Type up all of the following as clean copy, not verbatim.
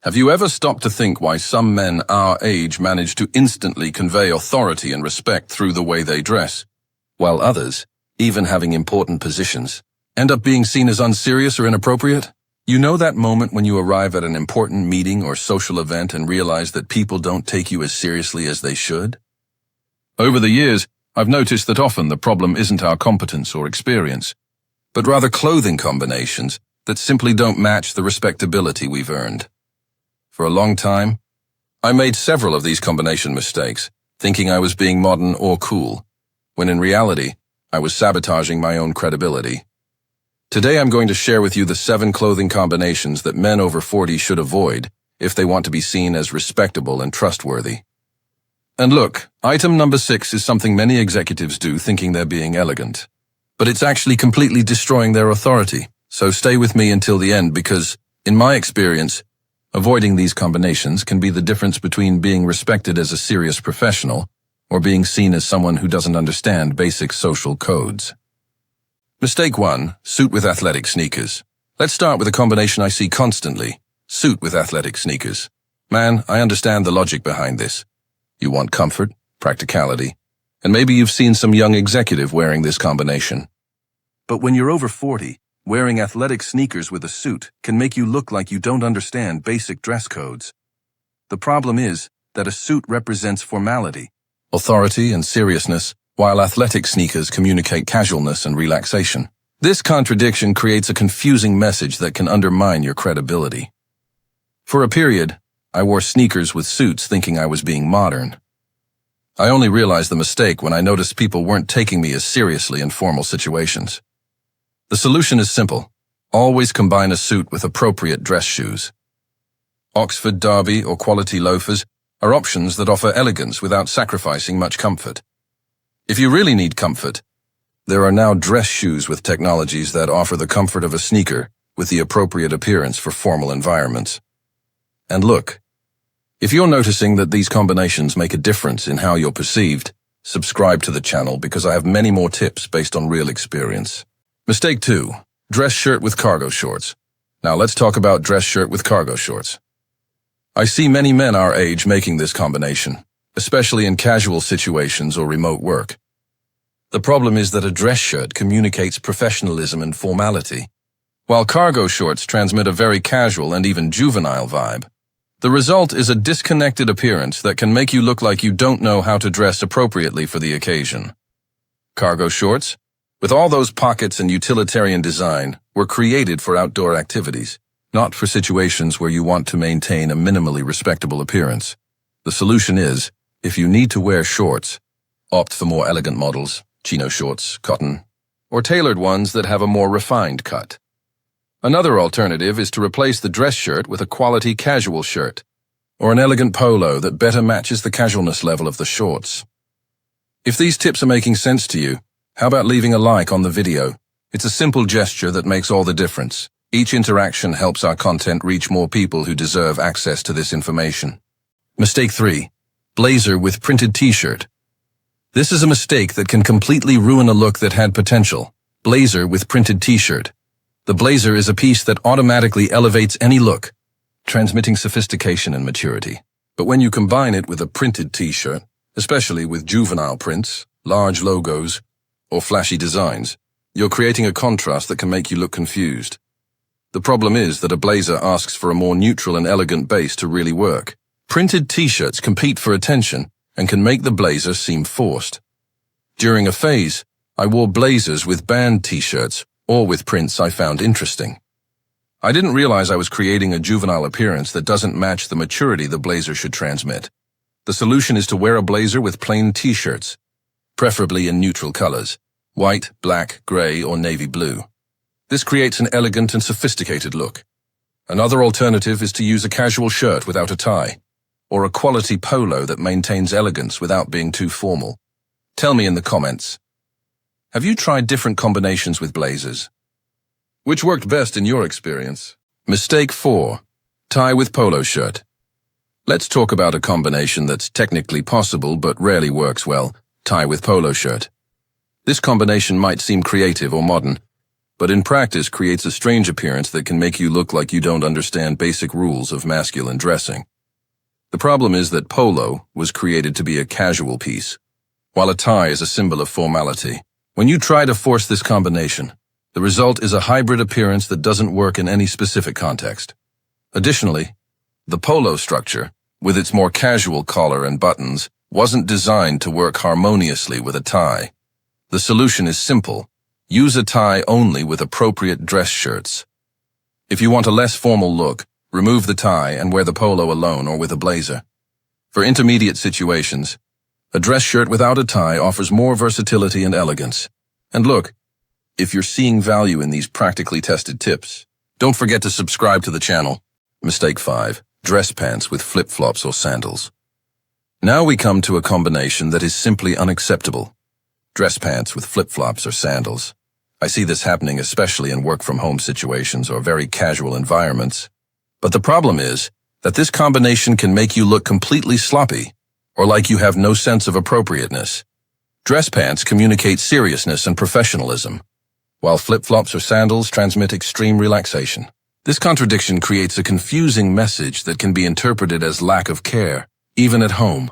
Have you ever stopped to think why some men our age manage to instantly convey authority and respect through the way they dress, while others, even having important positions, end up being seen as unserious or inappropriate? You know that moment when you arrive at an important meeting or social event and realize that people don't take you as seriously as they should? Over the years, I've noticed that often the problem isn't our competence or experience, but rather clothing combinations that simply don't match the respectability we've earned. For a long time, I made several of these combination mistakes, thinking I was being modern or cool, when in reality, I was sabotaging my own credibility. Today I'm going to share with you the 7 clothing combinations that men over 40 should avoid if they want to be seen as respectable and trustworthy. And look, item number 6 is something many executives do thinking they're being elegant. But it's actually completely destroying their authority, so stay with me until the end because, in my experience, avoiding these combinations can be the difference between being respected as a serious professional or being seen as someone who doesn't understand basic social codes. Mistake 1. Suit with athletic sneakers. Let's start with a combination I see constantly. Suit with athletic sneakers. Man, I understand the logic behind this. You want comfort, practicality, and maybe you've seen some young executive wearing this combination. But when you're over 40, wearing athletic sneakers with a suit can make you look like you don't understand basic dress codes. The problem is that a suit represents formality, authority, and seriousness, while athletic sneakers communicate casualness and relaxation. This contradiction creates a confusing message that can undermine your credibility. For a period, I wore sneakers with suits thinking I was being modern. I only realized the mistake when I noticed people weren't taking me as seriously in formal situations. The solution is simple. Always combine a suit with appropriate dress shoes. Oxford Derby or quality loafers are options that offer elegance without sacrificing much comfort. If you really need comfort, there are now dress shoes with technologies that offer the comfort of a sneaker with the appropriate appearance for formal environments. And look, if you're noticing that these combinations make a difference in how you're perceived, subscribe to the channel because I have many more tips based on real experience. Mistake 2. Dress shirt with cargo shorts. Now let's talk about dress shirt with cargo shorts. I see many men our age making this combination, especially in casual situations or remote work. The problem is that a dress shirt communicates professionalism and formality, while cargo shorts transmit a very casual and even juvenile vibe. The result is a disconnected appearance that can make you look like you don't know how to dress appropriately for the occasion. Cargo shorts, with all those pockets and utilitarian design, were created for outdoor activities, not for situations where you want to maintain a minimally respectable appearance. The solution is, if you need to wear shorts, opt for more elegant models, chino shorts, cotton, or tailored ones that have a more refined cut. Another alternative is to replace the dress shirt with a quality casual shirt, or an elegant polo that better matches the casualness level of the shorts. If these tips are making sense to you, how about leaving a like on the video? It's a simple gesture that makes all the difference. Each interaction helps our content reach more people who deserve access to this information. Mistake 3. Blazer with printed t-shirt. This is a mistake that can completely ruin a look that had potential. Blazer with printed t-shirt. The blazer is a piece that automatically elevates any look, transmitting sophistication and maturity. But when you combine it with a printed t-shirt, especially with juvenile prints, large logos, or flashy designs, you're creating a contrast that can make you look confused. The problem is that a blazer asks for a more neutral and elegant base to really work. Printed t-shirts compete for attention and can make the blazer seem forced. During a phase, I wore blazers with band t-shirts or with prints I found interesting. I didn't realize I was creating a juvenile appearance that doesn't match the maturity the blazer should transmit. The solution is to wear a blazer with plain t-shirts, preferably in neutral colors, white, black, gray, or navy blue. This creates an elegant and sophisticated look. Another alternative is to use a casual shirt without a tie, or a quality polo that maintains elegance without being too formal. Tell me in the comments. Have you tried different combinations with blazers? Which worked best in your experience? Mistake 4. Tie with polo shirt. Let's talk about a combination that's technically possible but rarely works well. Tie with polo shirt. This combination might seem creative or modern, but in practice creates a strange appearance that can make you look like you don't understand basic rules of masculine dressing. The problem is that polo was created to be a casual piece, while a tie is a symbol of formality. When you try to force this combination, the result is a hybrid appearance that doesn't work in any specific context. Additionally, the polo structure, with its more casual collar and buttons, wasn't designed to work harmoniously with a tie. The solution is simple. Use a tie only with appropriate dress shirts. If you want a less formal look, remove the tie and wear the polo alone or with a blazer. For intermediate situations, a dress shirt without a tie offers more versatility and elegance. And look, if you're seeing value in these practically tested tips, don't forget to subscribe to the channel. Mistake 5. Dress pants with flip-flops or sandals. Now we come to a combination that is simply unacceptable. Dress pants with flip-flops or sandals. I see this happening especially in work-from-home situations or very casual environments. But the problem is that this combination can make you look completely sloppy or like you have no sense of appropriateness. Dress pants communicate seriousness and professionalism, while flip-flops or sandals transmit extreme relaxation. This contradiction creates a confusing message that can be interpreted as lack of care, even at home.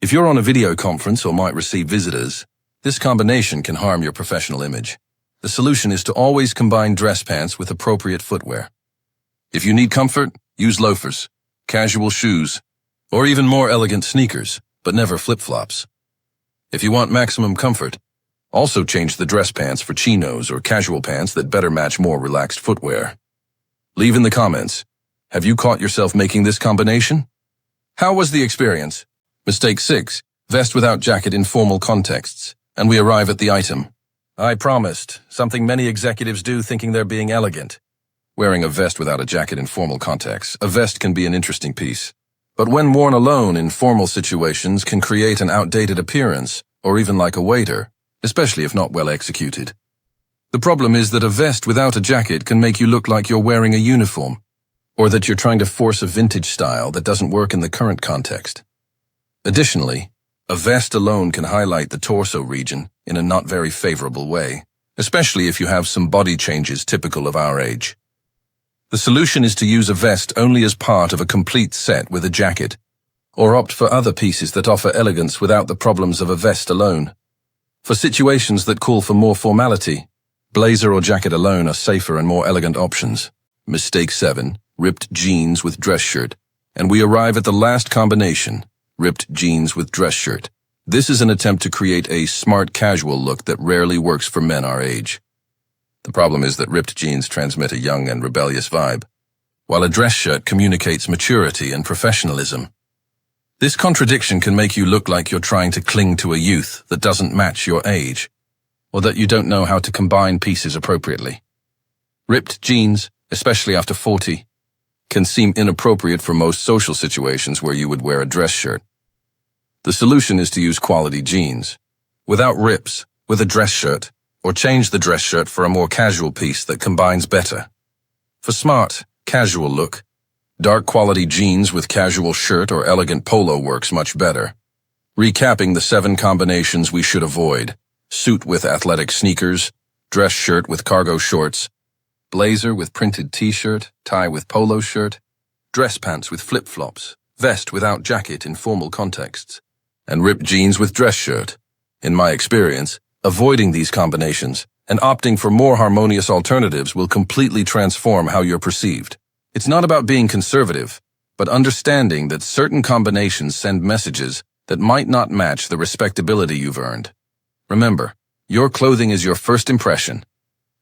If you're on a video conference or might receive visitors, this combination can harm your professional image. The solution is to always combine dress pants with appropriate footwear. If you need comfort, use loafers, casual shoes, or even more elegant sneakers, but never flip-flops. If you want maximum comfort, also change the dress pants for chinos or casual pants that better match more relaxed footwear. Leave in the comments, have you caught yourself making this combination? How was the experience? Mistake 6. Vest without jacket in formal contexts. And we arrive at the item. I promised, something many executives do thinking they're being elegant. Wearing a vest without a jacket in formal contexts. A vest can be an interesting piece, but when worn alone in formal situations can create an outdated appearance, or even like a waiter, especially if not well executed. The problem is that a vest without a jacket can make you look like you're wearing a uniform, or that you're trying to force a vintage style that doesn't work in the current context. Additionally, a vest alone can highlight the torso region in a not very favorable way, especially if you have some body changes typical of our age. The solution is to use a vest only as part of a complete set with a jacket, or opt for other pieces that offer elegance without the problems of a vest alone. For situations that call for more formality, blazer or jacket alone are safer and more elegant options. Mistake 7. Ripped jeans with dress shirt. And we arrive at the last combination, ripped jeans with dress shirt. This is an attempt to create a smart casual look that rarely works for men our age. The problem is that ripped jeans transmit a young and rebellious vibe, while a dress shirt communicates maturity and professionalism. This contradiction can make you look like you're trying to cling to a youth that doesn't match your age, or that you don't know how to combine pieces appropriately. Ripped jeans, especially after 40, can seem inappropriate for most social situations where you would wear a dress shirt. The solution is to use quality jeans, without rips, with a dress shirt, or change the dress shirt for a more casual piece that combines better. For smart, casual look, dark quality jeans with casual shirt or elegant polo works much better. Recapping the 7 combinations we should avoid: suit with athletic sneakers, dress shirt with cargo shorts, blazer with printed t-shirt, tie with polo shirt, dress pants with flip-flops, vest without jacket in formal contexts, and ripped jeans with dress shirt. In my experience, avoiding these combinations and opting for more harmonious alternatives will completely transform how you're perceived. It's not about being conservative, but understanding that certain combinations send messages that might not match the respectability you've earned. Remember, your clothing is your first impression.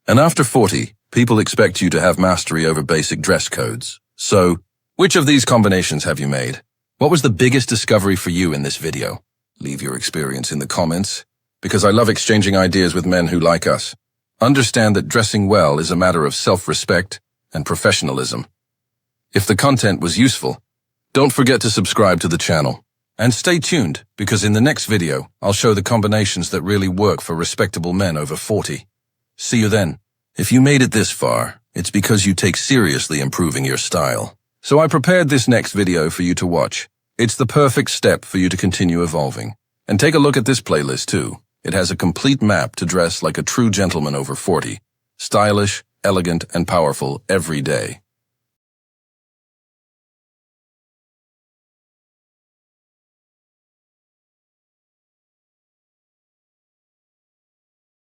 And after 40, people expect you to have mastery over basic dress codes. So, which of these combinations have you made? What was the biggest discovery for you in this video? Leave your experience in the comments, because I love exchanging ideas with men who like us. Understand that dressing well is a matter of self-respect and professionalism. If the content was useful, don't forget to subscribe to the channel. And stay tuned, because in the next video, I'll show the combinations that really work for respectable men over 40. See you then. If you made it this far, it's because you take seriously improving your style. So I prepared this next video for you to watch. It's the perfect step for you to continue evolving. And take a look at this playlist too. It has a complete map to dress like a true gentleman over 40. stylish, elegant, and powerful every day.